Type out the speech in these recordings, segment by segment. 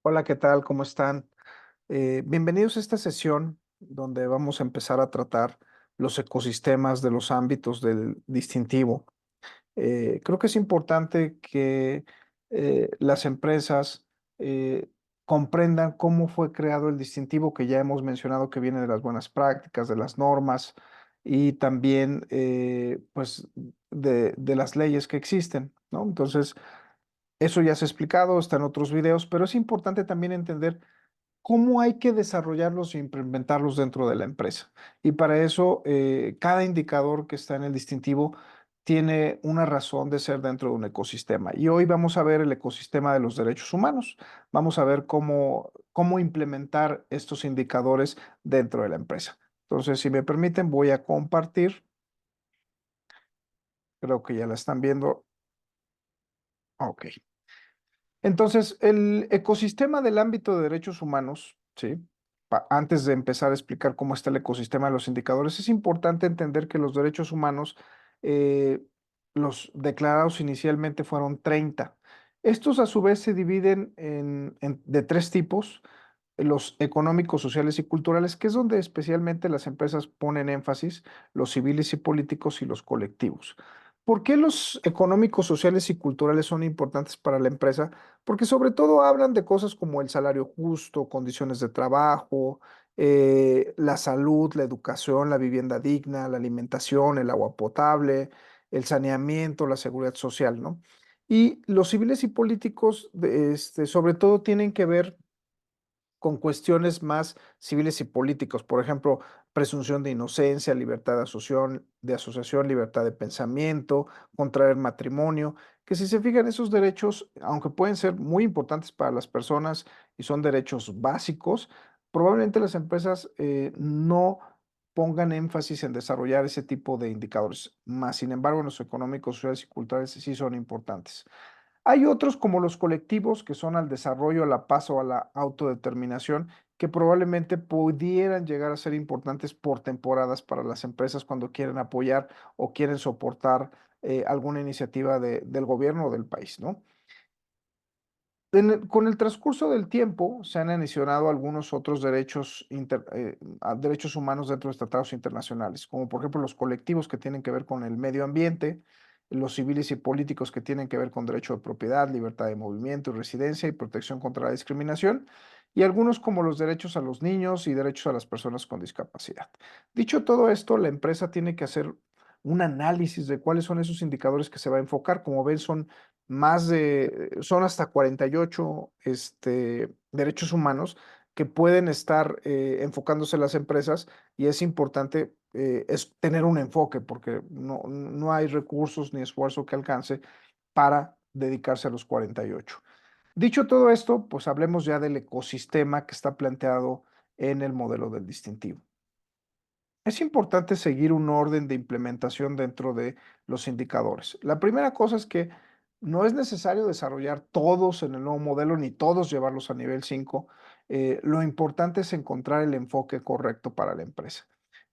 Hola, ¿qué tal? ¿Cómo están? Bienvenidos a esta sesión donde vamos a empezar a tratar los ecosistemas de los ámbitos del distintivo. Creo que es importante que las empresas eh, comprendan cómo fue creado el distintivo, que ya hemos mencionado que viene de las buenas prácticas, de las normas y también pues de las leyes que existen, ¿no? Entonces, eso ya se ha explicado, está en otros videos, pero es importante también entender cómo hay que desarrollarlos e implementarlos dentro de la empresa. Y para eso, cada indicador que está en el distintivo tiene una razón de ser dentro de un ecosistema. Y hoy vamos a ver el ecosistema de los derechos humanos. Vamos a ver cómo implementar estos indicadores dentro de la empresa. Entonces, si me permiten, voy a compartir. Creo que ya la están viendo. Ok. Entonces, el ecosistema del ámbito de derechos humanos, ¿sí? Antes de empezar a explicar cómo está el ecosistema de los indicadores, es importante entender que los derechos humanos, eh, los declarados inicialmente fueron 30. Estos a su vez se dividen de tres tipos: los económicos, sociales y culturales, que es donde especialmente las empresas ponen énfasis, los civiles y políticos y los colectivos. ¿Por qué los económicos, sociales y culturales son importantes para la empresa? Porque sobre todo hablan de cosas como el salario justo, condiciones de trabajo, la salud, la educación, la vivienda digna, la alimentación, el agua potable, el saneamiento, la seguridad social, ¿no? Y los civiles y políticos, sobre todo, tienen que ver con cuestiones más civiles y políticos, por ejemplo, presunción de inocencia, libertad de asociación, libertad de pensamiento, contraer matrimonio, que si se fijan esos derechos, aunque pueden ser muy importantes para las personas y son derechos básicos, probablemente las empresas no pongan énfasis en desarrollar ese tipo de indicadores. Más, sin embargo, en los económicos, sociales y culturales sí son importantes. Hay otros como los colectivos que son al desarrollo, a la paz o a la autodeterminación, que probablemente pudieran llegar a ser importantes por temporadas para las empresas cuando quieren apoyar o quieren soportar alguna iniciativa del gobierno o del país, ¿no? Con el transcurso del tiempo se han adicionado algunos otros derechos humanos dentro de los tratados internacionales, como por ejemplo los colectivos que tienen que ver con el medio ambiente, los civiles y políticos que tienen que ver con derecho de propiedad, libertad de movimiento y residencia y protección contra la discriminación, y algunos como los derechos a los niños y derechos a las personas con discapacidad. Dicho todo esto, la empresa tiene que hacer un análisis de cuáles son esos indicadores que se va a enfocar. Como ven, son hasta 48 derechos humanos que pueden estar enfocándose las empresas, y es importante es tener un enfoque porque no hay recursos ni esfuerzo que alcance para dedicarse a los 48. Dicho todo esto, pues hablemos ya del ecosistema que está planteado en el modelo del distintivo. Es importante seguir un orden de implementación dentro de los indicadores. La primera cosa es que no es necesario desarrollar todos en el nuevo modelo ni todos llevarlos a nivel 5. Lo importante es encontrar el enfoque correcto para la empresa.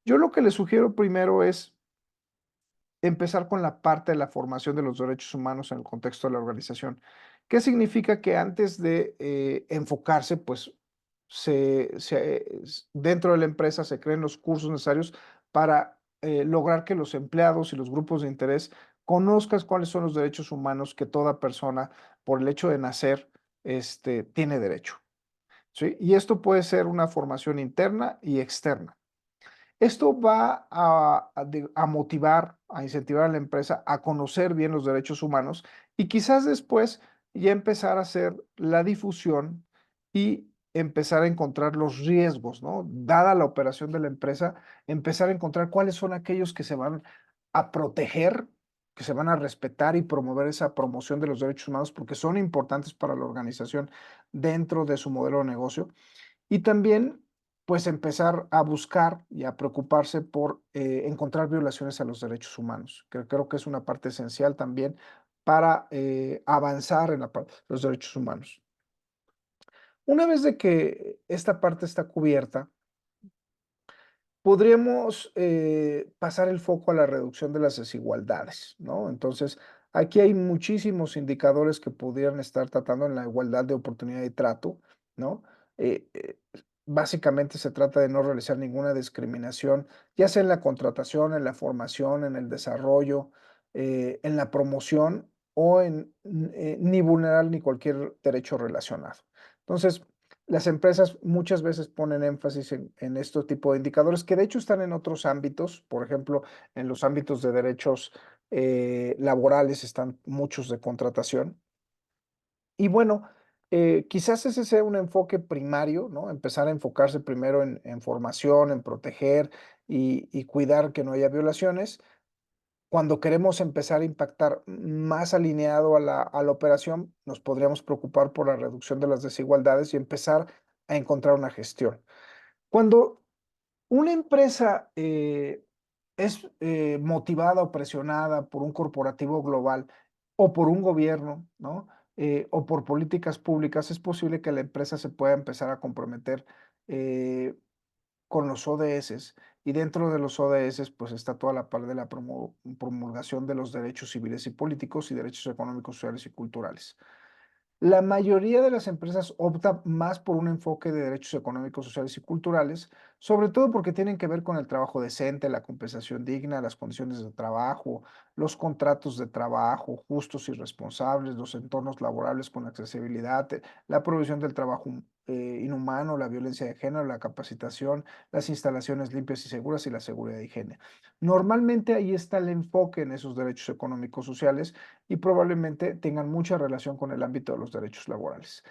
Yo lo que les sugiero primero es empezar con la parte de la formación de los derechos humanos en el contexto de la organización. ¿Qué significa? Que antes de enfocarse, pues dentro de la empresa se creen los cursos necesarios para lograr que los empleados y los grupos de interés conozcan cuáles son los derechos humanos que toda persona, por el hecho de nacer, tiene derecho, ¿sí? Y esto puede ser una formación interna y externa. Esto va a motivar, a incentivar a la empresa a conocer bien los derechos humanos, y quizás después ya empezar a hacer la difusión y empezar a encontrar los riesgos, ¿no? Dada la operación de la empresa, empezar a encontrar cuáles son aquellos que se van a proteger, que se van a respetar, y promover esa promoción de los derechos humanos porque son importantes para la organización dentro de su modelo de negocio. Y también, pues, empezar a buscar y a preocuparse por encontrar violaciones a los derechos humanos, que creo que es una parte esencial también para avanzar en la parte de los derechos humanos. Una vez de que esta parte está cubierta, podríamos pasar el foco a la reducción de las desigualdades, ¿no? Entonces, aquí hay muchísimos indicadores que pudieran estar tratando en la igualdad de oportunidad y trato. ¿no? Eh, eh, Básicamente se trata de no realizar ninguna discriminación, ya sea en la contratación, en la formación, en el desarrollo, en la promoción o en ni vulnerar ni cualquier derecho relacionado. Entonces, las empresas muchas veces ponen énfasis en este tipo de indicadores que de hecho están en otros ámbitos, por ejemplo, en los ámbitos de derechos laborales están muchos de contratación. Y bueno, quizás ese sea un enfoque primario, ¿no? Empezar a enfocarse primero en formación, en proteger y cuidar que no haya violaciones. Cuando queremos empezar a impactar más alineado a la operación, nos podríamos preocupar por la reducción de las desigualdades y empezar a encontrar una gestión. Cuando una empresa es motivada o presionada por un corporativo global o por un gobierno, ¿no? O por políticas públicas, es posible que la empresa se pueda empezar a comprometer eh, con los ODS y dentro de los ODS pues está toda la parte de la promulgación de los derechos civiles y políticos y derechos económicos, sociales y culturales. La mayoría de las empresas opta más por un enfoque de derechos económicos, sociales y culturales, sobre todo porque tienen que ver con el trabajo decente, la compensación digna, las condiciones de trabajo, los contratos de trabajo justos y responsables, los entornos laborables con accesibilidad, la provisión del trabajo inhumano, la violencia de género, la capacitación, las instalaciones limpias y seguras y la seguridad de higiene. Normalmente ahí está el enfoque en esos derechos económicos, sociales y probablemente tengan mucha relación con el ámbito de los derechos laborales.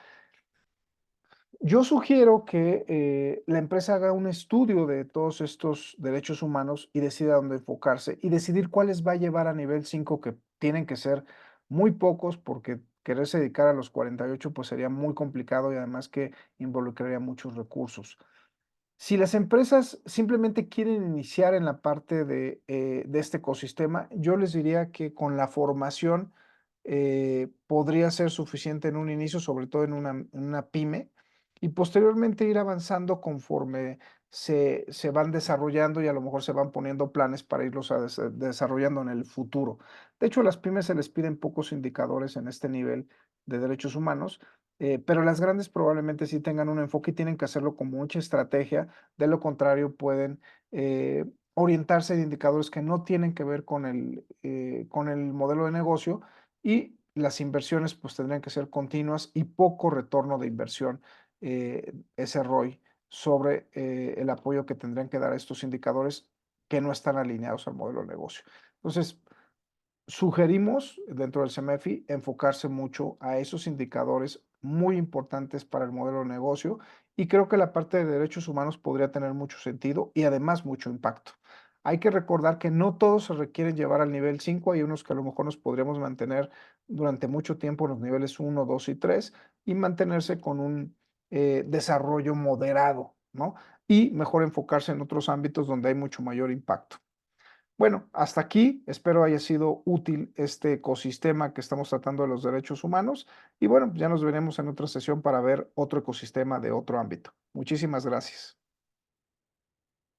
Yo sugiero que la empresa haga un estudio de todos estos derechos humanos y decida dónde enfocarse y decidir cuáles va a llevar a nivel 5 que tienen que ser muy pocos porque quererse dedicar a los 48 pues sería muy complicado y además que involucraría muchos recursos. Si las empresas simplemente quieren iniciar en la parte de este ecosistema, yo les diría que con la formación podría ser suficiente en un inicio, sobre todo en una pyme, y posteriormente ir avanzando conforme se van desarrollando y a lo mejor se van poniendo planes para irlos desarrollando en el futuro. De hecho, a las pymes se les piden pocos indicadores en este nivel de derechos humanos, pero las grandes probablemente sí tengan un enfoque y tienen que hacerlo con mucha estrategia. De lo contrario, pueden orientarse de indicadores que no tienen que ver con el modelo de negocio y las inversiones pues tendrían que ser continuas y poco retorno de inversión, ese ROI, sobre el apoyo que tendrían que dar a estos indicadores que no están alineados al modelo de negocio. Entonces, sugerimos dentro del CEMEFI enfocarse mucho a esos indicadores muy importantes para el modelo de negocio y creo que la parte de derechos humanos podría tener mucho sentido y además mucho impacto. Hay que recordar que no todos se requieren llevar al nivel 5, hay unos que a lo mejor nos podríamos mantener durante mucho tiempo en los niveles 1, 2 y 3 y mantenerse con un desarrollo moderado, ¿no? Y mejor enfocarse en otros ámbitos donde hay mucho mayor impacto. Bueno, hasta aquí. Espero haya sido útil este ecosistema que estamos tratando de los derechos humanos. Y bueno, ya nos veremos en otra sesión para ver otro ecosistema de otro ámbito. Muchísimas gracias.